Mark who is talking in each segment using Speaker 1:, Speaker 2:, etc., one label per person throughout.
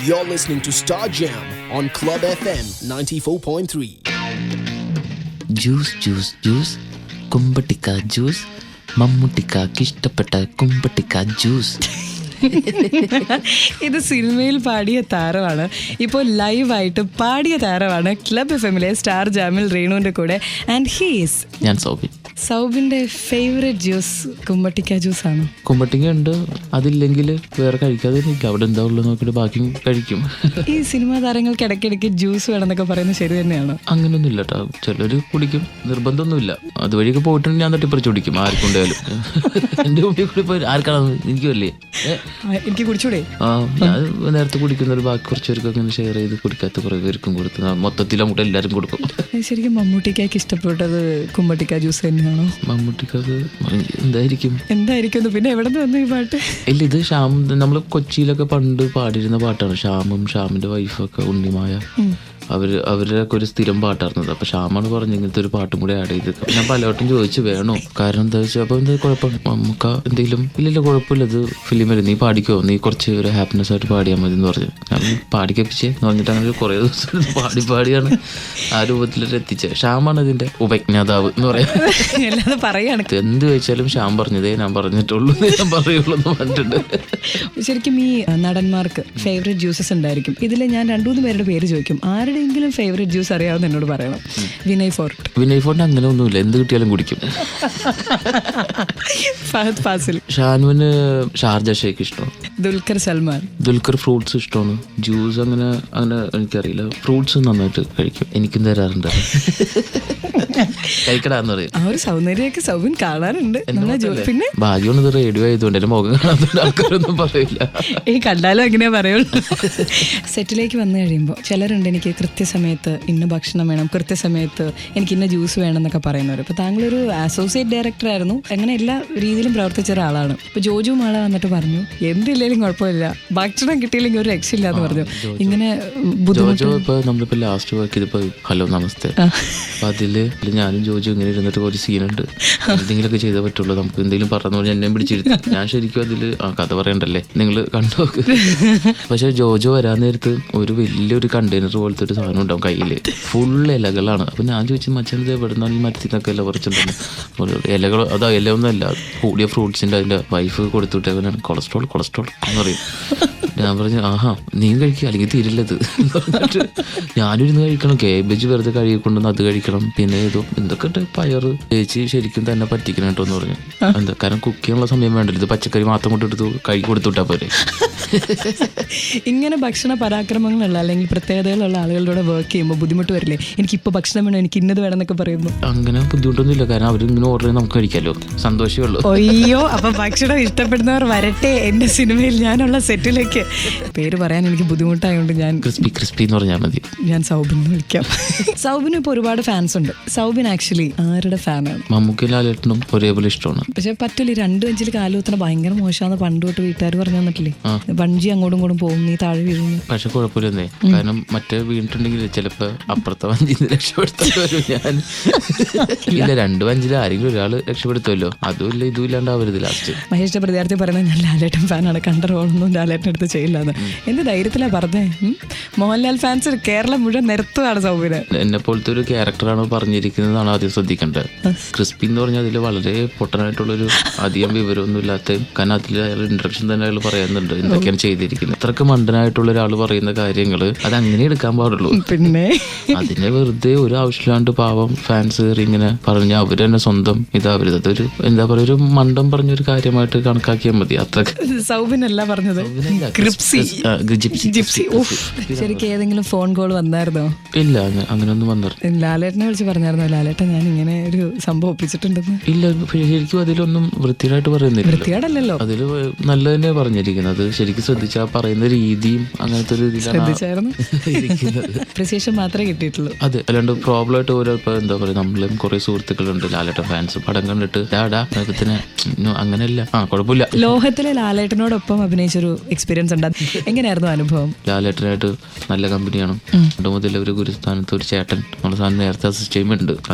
Speaker 1: You're listening to Star Jam on Club FM 94.3.
Speaker 2: Juice juice juice കുമ്പട്ടിക്ക juice മമ്മൂട്ടിക്കാക്ക് ഇഷ്ടപ്പെട്ട കുമ്പട്ടിക്ക ജ്യൂസ്.
Speaker 3: ഇത് സിനിമയിൽ പാടിയ താരമാണ്, ഇപ്പോൾ ലൈവായിട്ട് പാടിയ താരമാണ്. ക്ലബ് എഫ് എമ്മിലെ സ്റ്റാർ ജാമിൽ രേണുവിൻ്റെ കൂടെ. ആൻഡ് ഹീസ്
Speaker 2: ഞാൻ സൗബിൻ.
Speaker 3: സൗബിൻ്റെ ഫേവറേറ്റ് ജ്യൂസ് കുമ്പട്ടിക്ക ജ്യൂസ് ആണ്.
Speaker 2: കുമ്പട്ടിക്ക ഉണ്ട്, അതില്ലെങ്കിൽ വേറെ കഴിക്കാതെ ഇരിക്കും. അവിടെ എന്താ ഉള്ളത് നോക്കിയിട്ട് ബാക്കി കഴിക്കും.
Speaker 3: ഈ സിനിമാ താരങ്ങൾക്ക് ഇടയ്ക്കിടയ്ക്ക് ജ്യൂസ് വേണമെന്നൊക്കെ പറയുന്നത് ശരി തന്നെയാണ്?
Speaker 2: അങ്ങനെയൊന്നും ഇല്ല കേട്ടോ, ചിലർ കുടിക്കും, നിർബന്ധമൊന്നുമില്ല. അതുവഴിയൊക്കെ പോയിട്ടുണ്ടെങ്കിൽ ഞാൻ തട്ടിപ്പറിച്ച് കുടിക്കും, ആർക്കുണ്ടായാലും. എൻ്റെ മുമ്പിൽ കൂടി പോയി ആർക്കാണെന്ന് എനിക്കുമല്ലേ,
Speaker 3: എനിക്ക് കുടിച്ചൂടെ?
Speaker 2: ഞാൻ നേരത്തെ കുടിക്കുന്നവർ ബാക്കി കുറച്ച് പേർക്ക് അങ്ങനെ ഷെയർ ചെയ്ത് കുടിക്കാത്ത കുറേ പേർക്കും കൊടുത്ത് മൊത്തത്തിൽ അങ്ങോട്ട് എല്ലാവരും കൊടുക്കും.
Speaker 3: ശരിക്കും മമ്മൂട്ടിക്കാക്ക് ഇഷ്ടപ്പെട്ടത് കുമ്പട്ടിക്ക ജ്യൂസ് തന്നെയാണോ?
Speaker 2: മമ്മൂട്ടിക്കത് എന്തായിരിക്കും
Speaker 3: പിന്നെ എവിടെ നിന്ന് വന്നു ഈ പാട്ട്?
Speaker 2: ഇല്ല, ഇത് ശ്യാം, നമ്മൾ കൊച്ചിയിലൊക്കെ പണ്ട് പാടിയിരുന്ന പാട്ടാണ്. ശ്യാമും ശ്യാമിന്റെ വൈഫൊക്കെ ഉണ്ണിമായ അവരൊക്കെ ഒരു സ്ഥിരം പാട്ടായിരുന്നത്. അപ്പൊ ശ്യാമാണ് പറഞ്ഞ് ഇങ്ങനത്തെ ഒരു പാട്ടും കൂടെ ആഡ് ചെയ്ത്. ഞാൻ പലവട്ടം ചോദിച്ചു വേണോ, കാരണം എന്താ വെച്ചാൽ അപ്പൊ എന്താ കുഴപ്പം, നമുക്ക് എന്തെങ്കിലും ഇല്ലല്ലോ, കുഴപ്പമില്ല, ഇത് ഫിലിമല്ലേ, നീ പാടിക്കോ, നീ കുറച്ച് ഒരു ഹാപ്പിനെസ് ആയിട്ട് പാടിയാൽ മതി എന്ന് പറഞ്ഞു. ഞാൻ പാടിക്കപ്പിച്ചേ എന്ന് പറഞ്ഞിട്ട് അങ്ങനെ കുറേ ദിവസം പാടിയാണ് ആ രൂപത്തിലൊരു എത്തിച്ചത്. ശ്യാമാണ് ഇതിന്റെ ഉപജ്ഞാതാവ് എന്ന് പറയാം. എന്ത് ചോദിച്ചാലും ശ്യാം പറഞ്ഞതേ ഞാൻ പറഞ്ഞിട്ടുള്ളൂ, ഞാൻ പറയുള്ളൂ എന്ന് പറഞ്ഞിട്ടുണ്ട്.
Speaker 3: ശരിക്കും ഈ നടന്മാർക്ക് ഫേവറേറ്റ് ജ്യൂസസ് ഉണ്ടായിരിക്കും. ഇതിൽ ഞാൻ 2-3 പേരുടെ പേര് ചോദിക്കും, ആരുടെയെങ്കിലും ഫേവറേറ്റ് ജ്യൂസ് അറിയാവുന്ന എന്നോട് പറയണം. വിനയ് ഫോർട്ട്
Speaker 2: അങ്ങനെ ഒന്നുമില്ല, എന്ത് കിട്ടിയാലും കുടിക്കും.
Speaker 3: ഫഹദ് ഫാസിൽ.
Speaker 2: ഷാനുവിന് ഷാർജ ഷേക്ക് ഇഷ്ടമാണ്.
Speaker 3: ദുൽഖർ
Speaker 2: ഫ്രൂട്ട്സ് ഇഷ്ടമാണ്. ജ്യൂസ് അങ്ങനെ എനിക്കറിയില്ല. ഫ്രൂട്ട്സ് നന്നായിട്ട് കഴിക്കും, എനിക്കും തരാറുണ്ട്. കഴിക്കടാന്ന് പറയും.
Speaker 3: ആ ഒരു സൗന്ദര്യമൊക്കെ സൗബിൻ കാണാറുണ്ട്. പിന്നെ
Speaker 2: ഭാഗ്യമാണ് ഇത് റേഡിയോ ആയതുകൊണ്ട് എന്റെ മുഖം കാണാത്ത ആൾക്കാരൊന്നും പറയില്ല.
Speaker 3: ഈ കണ്ടാലും അങ്ങനെ പറയുള്ളൂ. സെറ്റിലേക്ക് വന്നു കഴിയുമ്പോൾ ചിലരുണ്ട്, എനിക്ക് കൃത്യസമയത്ത് ഇന്ന ഭക്ഷണം വേണം, കൃത്യസമയത്ത് എനിക്ക് ഇന്ന ജ്യൂസ് വേണം എന്നൊക്കെ പറയുന്നവർ. ഇപ്പൊ താങ്കളൊരു അസോസിയേറ്റ് ഡയറക്ടർ ആയിരുന്നു, അങ്ങനെ എല്ലാ രീതിയിലും പ്രവർത്തിച്ച ഒരാളാണ്. ഇപ്പൊ ജോജു മാള വന്നിട്ട് പറഞ്ഞു എന്തില്ലെങ്കിലും കുഴപ്പമില്ല, ഭക്ഷണം കിട്ടിയില്ലെങ്കിൽ ഒരു രക്ഷയില്ല എന്ന് പറഞ്ഞു. ഇങ്ങനെ
Speaker 2: ജോജോ ഇപ്പൊ നമ്മളിപ്പോ ലാസ്റ്റ് വർക്ക് ചെയ്തപ്പോ ഹലോ നമസ്തേ, അപ്പൊ അതില് ഞാനും ജോജു ഇങ്ങനെ ഇരുന്നിട്ട് ഒരു സീനുണ്ട്, എന്തെങ്കിലുമൊക്കെ ചെയ്തേ പറ്റുള്ളൂ, നമുക്ക് എന്തെങ്കിലും പറഞ്ഞു പറഞ്ഞാൽ എന്നെ പിടിച്ചിരുന്നു. ഞാൻ ശരിക്കും അതില് കഥ പറയണ്ടല്ലേ, നിങ്ങൾ കണ്ടു. പക്ഷെ ജോജോ വരാൻ നേരത്ത് ഒരു വലിയൊരു കണ്ടെയ്നർ പോലത്തെ ഒരു സാധനം ഉണ്ടാവും കയ്യില്, ഫുൾ ഇലകളാണ്. അപ്പൊ ഞാൻ ചോദിച്ചു മച്ചത് എവിടെ നിന്നാണ് ഈ മരത്തിൽ നിന്നൊക്കെ ഇല പറിച്ചിട്ടുണ്ടെന്ന്. ഇലകൾ അതാ ഇലയൊന്നും അല്ല, കൂടിയ ഫ്രൂട്ട്സിന്റെ അതിന്റെ വൈഫ് കൊടുത്തിട്ട് അവനാണ് കൊളസ്ട്രോൾ എന്ന് പറയും. ഞാൻ പറഞ്ഞു ആഹാ നീ കഴിക്കുക അല്ലെങ്കിൽ തീരില്ലത്. ഞാനിരുന്ന് കഴിക്കണം, കേബേജ് വെറുതെ കഴുകിക്കൊണ്ടുവന്ന് അത് കഴിക്കണം, പിന്നെ എന്തൊക്കെ പയറ് ചേച്ചി ശരിക്കും തന്നെ പറ്റിക്കണം കേട്ടോ എന്ന് പറഞ്ഞു. എന്താ കാരണം കുക്ക് ചെയ്യാനുള്ള സമയം വേണ്ടല്ലോ, ഇത് പച്ചക്കറി മാത്രം കൊണ്ടെടുത്ത് കഴുകി കൊടുത്തുവിട്ടാ പോരെ.
Speaker 3: ഇങ്ങനെ ഭക്ഷണ പരാക്രമങ്ങളുള്ള അല്ലെങ്കിൽ പ്രത്യേകതകളുള്ള ആളുകളുടെ വർക്ക് ചെയ്യുമ്പോൾ ബുദ്ധിമുട്ട് വരില്ലേ? എനിക്കിപ്പോൾ ഭക്ഷണം വേണം, എനിക്ക് ഇന്നത് വേണം എന്നൊക്കെ പറയുമ്പോൾ
Speaker 2: അങ്ങനെ ബുദ്ധിമുട്ടൊന്നുമില്ല, കാരണം അവരിങ്ങനെ ഓർഡർ ചെയ്ത് നമുക്ക് കഴിക്കാമല്ലോ, സന്തോഷമേ ഉള്ളൂ.
Speaker 3: അയ്യോ, അപ്പൊ ഭക്ഷണം ഇഷ്ടപ്പെടുന്നവർ വരട്ടെ എന്റെ സിനിമയിൽ, ഞാനുള്ള സെറ്റിലേക്ക്. പേര് പറയാൻ എനിക്ക് ബുദ്ധിമുട്ടായതുകൊണ്ട് ഞാൻ
Speaker 2: ക്രിസ്പി എന്ന് പറഞ്ഞാൽ മതി,
Speaker 3: ഞാൻ സൗബിൻ എന്ന് വിളിക്കാം. സൗബിന് ഇപ്പോൾ ഒരുപാട് ഫാൻസ് ഉണ്ട്. സൗബിൻ ആക്ച്വലി ആരുടെ ഫാനാണ്?
Speaker 2: മമ്മൂക്കി ലാലേട്ടനും ഒരേപോലെ ഇഷ്ടമാണ്.
Speaker 3: പക്ഷെ പറ്റില്ല, 2 ബെഞ്ചിൽ കാലുകുത്തണ ഭയങ്കര മോശമാണെന്ന് പണ്ട് തൊട്ട് വീട്ടുകാർ പറഞ്ഞു തന്നിട്ടില്ലേ? ബഞ്ചി അങ്ങോട്ടും ഇങ്ങോട്ടും പോകും, നീ താഴെ വീഴുന്നു.
Speaker 2: പക്ഷെ കുഴപ്പമില്ലെന്നേ, കാരണം മറ്റേ വീണിട്ടുണ്ടെങ്കിൽ ചിലപ്പോ അപ്പുറത്തെ വഞ്ചിന്ന് രക്ഷപ്പെടുത്താൻ വരും. ഞാൻ ഇല്ല, 2 ബഞ്ചിൽ ആരെങ്കിലും ഒരാൾ രക്ഷപ്പെടുത്തുമല്ലോ, അതും ഇല്ല ഇതും ഇല്ലാണ്ടാവരുത്. ലാസ്റ്റ്
Speaker 3: മഹേഷിന്റെ പ്രതിയാർത്ഥി പറയുന്നത് ഞാൻ ലാലേട്ടൻ ഫാനാണ്, കണ്ട റോളൊന്നും ലാലേട്ടൻ എടുത്ത് ചെയ്യില്ലാന്ന്. എന്ത് ധൈര്യത്തിലാ പറഞ്ഞേ? മോഹൻലാൽ ഫാൻസ് കേരളം മുഴുവൻ നിരത്തുകയാണ് സൗബിന്.
Speaker 2: എന്നെ പോലത്തെ ഒരു ക്യാരക്ടറാണ് പറഞ്ഞിരിക്കുന്നതാണ് ആദ്യം ശ്രദ്ധിക്കേണ്ടത്. ക്രിസ്പി എന്ന് പറഞ്ഞാൽ അതിൽ വളരെ പൊട്ടനായിട്ടുള്ളൊരു അധികം വിവരമൊന്നും ഇല്ലാത്ത, കാരണം അതിൽ അയാൾ ഇൻട്രഡക്ഷൻ തന്നെ അയാൾ പറയുന്നുണ്ട് എന്തൊക്കെയാണ് ചെയ്തിരിക്കുന്നത്. അത്രക്ക് മണ്ടനായിട്ടുള്ള ഒരാൾ പറയുന്ന കാര്യങ്ങൾ അത് അങ്ങനെ എടുക്കാൻ പാടുള്ളൂ.
Speaker 3: പിന്നെ
Speaker 2: അതിനെ വെറുതെ ഒരു ആവശ്യമില്ലാണ്ട് പാവം ഫാൻസ് കയറി ഇങ്ങനെ പറഞ്ഞ അവര് തന്നെ സ്വന്തം ഇതാവരുത്. അതൊരു എന്താ പറയുക, ഒരു മണ്ടം പറഞ്ഞൊരു കാര്യമായിട്ട് കണക്കാക്കിയാൽ മതി. അത്രക്ക്
Speaker 3: സൗബിനല്ല പറഞ്ഞത്, ശരിക്കും ഏതെങ്കിലും ഫോൺ കോൾ വന്നായിരുന്നോ?
Speaker 2: ഇല്ല, അങ്ങനെയൊന്നും വന്നിട്ടില്ല.
Speaker 3: ലാലേട്ടനെ വിളിച്ച് പറഞ്ഞായിരുന്നോ ലാലേട്ടൻ ഞാൻ ഇങ്ങനെ ഒരു സംഭവം ഒപ്പിച്ചിട്ടുണ്ടെന്ന്?
Speaker 2: ഇല്ല, ശരിക്കും അതിലൊന്നും വൃത്തിയായിട്ട് പറയുന്നില്ല.
Speaker 3: വൃത്തിയാടല്ലോ,
Speaker 2: അതില് നല്ല തന്നെ പറഞ്ഞിരിക്കുന്നത്. ശരിക്കും ശ്രദ്ധിച്ചാൽ പറയുന്ന രീതിയും അങ്ങനത്തെ ഒരു
Speaker 3: ശ്രദ്ധിച്ചായിരുന്നു. അപ്രിസിയേഷൻ മാത്രമേ കിട്ടിയിട്ടുള്ളൂ.
Speaker 2: അതെ, അല്ലാണ്ട് പ്രോബ്ലം ആയിട്ട് ഓരോ ഇപ്പൊ എന്താ പറയുക, നമ്മളും കുറെ സുഹൃത്തുക്കളുണ്ട് ലാലേട്ടൻ ഫാൻസ്, പടം കണ്ടിട്ട് അങ്ങനെയല്ല, കുഴപ്പമില്ല.
Speaker 3: ലോഹത്തിലെ ലാലേട്ടനോടൊപ്പം അഭിനയിച്ചൊരു എക്സ്പീരിയൻസ് ഉണ്ട്, എങ്ങനെയായിരുന്നു അനുഭവം?
Speaker 2: ലാലേട്ടനായിട്ട് നല്ല കമ്പനിയാണ്. പണ്ട് മുതൽ ഒരു ഗുരുസ്ഥാനത്ത് ഒരു ചേട്ടൻ നമ്മുടെ സാധനം നേരത്തെ അസിസ്റ്റ് ചെയ്യുന്നുണ്ട്. ആ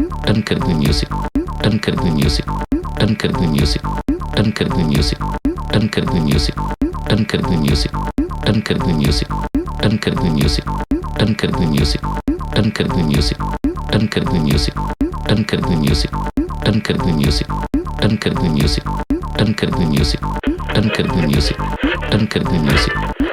Speaker 2: Done कर the music. Done कर the music. Done कर the music. Done कर the music. Done कर the music. Done कर the music. Done कर the music. Done कर the music. Done कर the music. Done कर the music. Done कर the music. Done कर the music. Done कर the music. Done कर the music. Done कर the music. Done कर the music. Done कर the music.